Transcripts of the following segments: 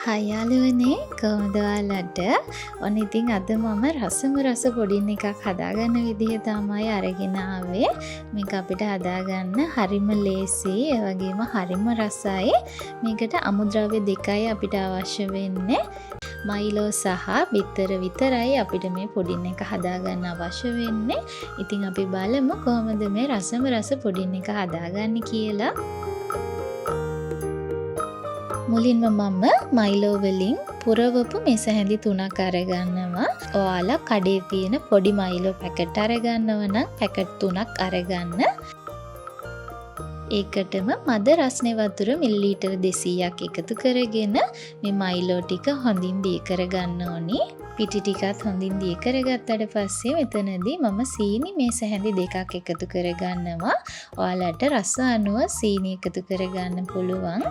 හයි යාළුවනේ කොහොමද ඔයාලට? ඔන්න ඉතින් අද මම රස පුඩින් එකක් හදාගන්න විදිහ තමයි අරගෙන ආවේ. මේක අපිට හදාගන්න හරිම ලේසි, ඒ වගේම හරිම රසයි. මේකට අමුද්‍රව්‍ය දෙකයි අපිට අවශ්‍ය වෙන්නේ. මයිලෝ සහ බිත්තර විතරයි අපිට මේ පුඩින් එක හදාගන්න අවශ්‍ය වෙන්නේ. ඉතින් අපි බලමු කොහොමද මේ රස පුඩින් එක හදාගන්නේ කියලා. මුලින්ම මම මයිලෝ වලින් පුරවපු මෙසැහැඳි 3ක් අරගන්නවා. ඔයාලා කඩේ තියෙන පොඩි මයිලෝ පැකට් අරගන්නවා නම් පැකට් 3ක් අරගන්න. ඒකටම මද රස්නේ වතුර මිලිලීටර 200ක් එකතු කරගෙන මේ මයිලෝ ටික හොඳින් දී කරගන්න ඕනි. පිටි ටිකත් හොඳින් දී කරගත්තට පස්සේ මෙතනදී මම සීනි මේ සැහැඳි දෙකක් එකතු කරගන්නවා. ඔයාලට රස අනුව සීනි එකතු කරගන්න පුළුවන්.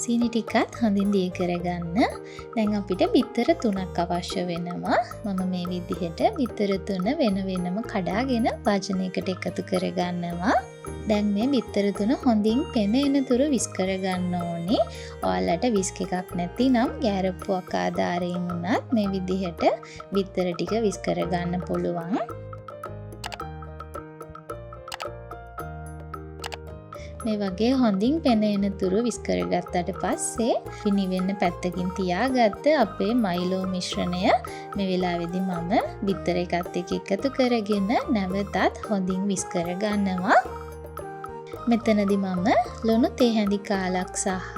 සීනි ටිකත් හොඳින් දී කරගන්න. දැන් අපිට බිත්තර 3ක් අවශ්‍ය වෙනවා. මම මේ විදිහට බිත්තර 3 වෙන වෙනම කඩාගෙන වාජනයකට එකතු කරගන්නවා. දැන් මේ බිත්තර 3 හොඳින් පෙනෙන තුරු විස් කරගන්න ඕනි. ඔයාලට විස්ක් එකක් නැතිනම් ගෑරප්පුවක් ආධාරයෙන් උනත් මේ විදිහට බිත්තර ටික විස් කරගන්න පුළුවන්. මේ වගේ හොඳින් පෙනෙන තුරු විස් කරගත්තට පස්සේ පිනිවෙන්න පැත්තකින් තියාගත්ත අපේ මයිලෝ මිශ්‍රණය මේ වෙලාවේදී මම බිත්තර එකත් එක්ක එකතු කරගෙන නැවතත් හොඳින් විස් කරගන්නවා. මෙතනදී මම ලුණු තේ හැඳි කාලක් සහ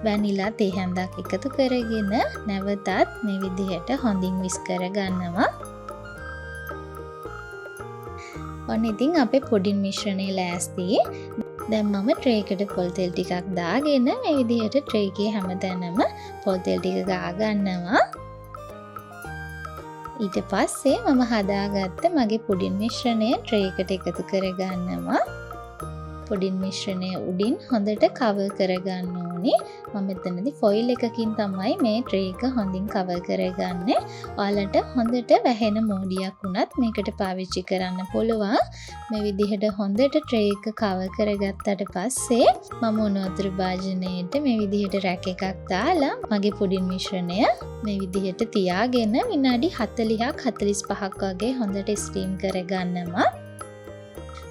වැනිලා තේ හැඳක් එකතු කරගෙන නැවතත් මේ විදිහට හොඳින් විස් කරගන්නවා. ඔන්න ඉතින් අපේ පුඩින් මිශ්‍රණය ලෑස්ති. දැන් මම ට්‍රේ එකට පොල් තෙල් ටිකක් දාගෙන මේ විදිහට ට්‍රේ එකේ හැමතැනම පොල් තෙල් ටික ගා ගන්නවා. ඊට පස්සේ මම හදාගත්ත මගේ පුඩින් මිශ්‍රණය ට්‍රේ එකට එකතු කරගන්නවා. පුඩින් මිශ්‍රණය උඩින් හොඳට කවර් කරගන්න ඕනි. මම මෙතනදී ෆොයිල් එකකින් තමයි මේ ට්‍රේ එක හොඳින් කවර් කරගන්නේ. ඔයාලට හොඳට වැහෙන මෝඩියක් උනත් මේකට පාවිච්චි කරන්න පුළුවන්. මේ විදිහට හොඳට ට්‍රේ එක කවර් කරගත්තට පස්සේ මම උණු වතුර භාජනයේට මේ විදිහට රැක් එකක් දාලා මගේ පුඩින් මිශ්‍රණය මේ විදිහට තියාගෙන විනාඩි 40ක් 45ක් වගේ හොඳට ස්ටීම් කරගන්නවා.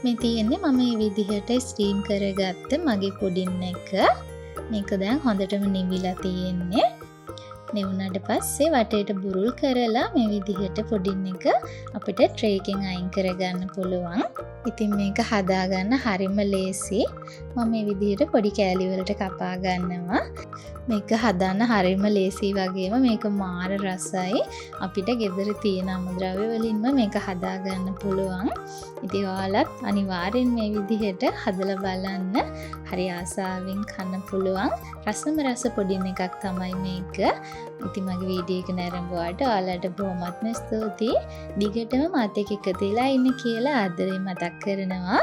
මේ තියෙන්නේ මම මේ විදිහට ස්ටීම් කරගත්ත මගේ පුඩින් එක. මේක දැන් හොඳටම නිවිලා තියෙන්නේ. නිවුණාට පස්සේ වටේට බුරුල් කරලා මේ විදිහට පුඩින් එක අපිට ට්‍රේ එකෙන් අයින් කරගන්න පුළුවන්. ඉතින් මේක හදාගන්න හරිම ලේසි. මම මේ විදිහට පොඩි කෑලි වලට කපා ගන්නවා. මේක හදන්න හරිම ලේසි වගේම මේක මාර රසයි. අපිට ගෙදර තියෙන අමුද්‍රව්‍ය වලින්ම මේක හදාගන්න පුළුවන්. ඉතින් ඔයාලත් අනිවාර්යෙන් මේ විදිහට හදලා බලන්න. හරි ආසාවෙන් කන්න පුළුවන් රස පුඩින් එකක් තමයි මේක. ඉතින් මගේ වීඩියෝ එක නරඹුවාට ඔයාලට බොහොමත්ම ස්තුතියි. දිගටම මාත් එක්ක එකතු වෙලා ඉන්න කියලා ආදරෙන් මතක් කරනවා.